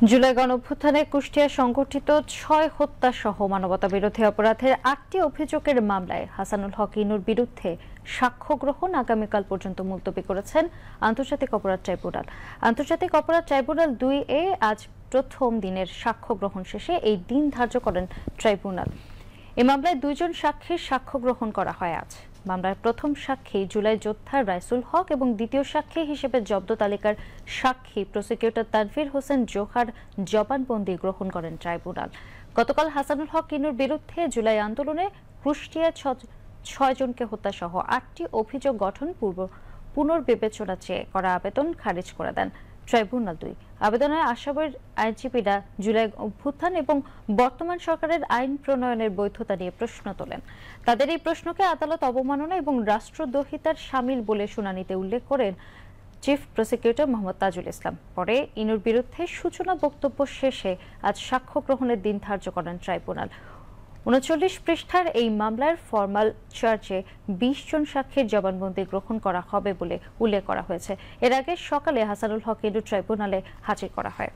জুলাই গণঅভ্যুত্থানে কুষ্টিয়ায় সংঘটিত ৬ হত্যা সহ মানবতাবিরোধী অপরাধের ৮টি অভিযোগের মামলায় হাসানুল হক ইনুর বিরুদ্ধে সাক্ষ্য গ্রহণ আগামীকাল পর্যন্ত মুলতবি করেছেন আন্তর্জাতিক অপরাধ ট্রাইব্যুনাল। আন্তর্জাতিক অপরাধ ট্রাইব্যুনাল ২-এ আজ প্রথম দিনের সাক্ষ্য গ্রহণ শেষে এই দিন ধার্য করেন ট্রাইব্যুনাল। এ মামলায় ২ জন সাক্ষীর সাক্ষ্য গ্রহণ করা হয় আজ। মামলার প্রথম সাক্ষী জুলাই যোদ্ধা রাইসুল হক এবং দ্বিতীয় সাক্ষী হিসেবে জব্দ তালিকার সাক্ষী প্রসিকিউটর তানভীর হোসেন জোহার জবানবন্দি গ্রহণ করেন ট্রাইব্যুনাল। গতকাল হাসানুল হক ইনুর বিরুদ্ধে জুলাই আন্দোলনে কুষ্টিয়ায় ৬ জনকে হত্যাসহ ৮টি অভিযোগ গঠন পুনর্বিবেচনা চেয়ে করা আবেদন খারিজ করে দেন ট্রাইব্যুনাল ২। আবেদনে আসামির আইনজীবীরা জুলাই অভ্যুত্থান এবং বর্তমান সরকারের আইন প্রণয়নের বৈধতা নিয়ে প্রশ্ন তোলেন। তাদের এই প্রশ্নকে আদালত অবমাননা এবং রাষ্ট্রদ্রোহিতার শামিল বলে শুনানিতে উল্লেখ করেন চিফ প্রসিকিউটর মোহাম্মদ তাজুল ইসলাম। পরে ইনুর বিরুদ্ধে সূচনা বক্তব্য শেষে আজ সাক্ষ্য গ্রহণের দিন ধার্য করেন ট্রাইব্যুনাল। ৩৯ পৃষ্ঠার এই মামলার ফরমাল চার্জে ২০ জন সাক্ষীর জবানবন্দি গ্রহণ করা হবে বলে উল্লেখ করা হয়েছে। এর আগে সকালে হাসানুল হক ইনু ট্রাইব্যুনালে হাজির করা হয়।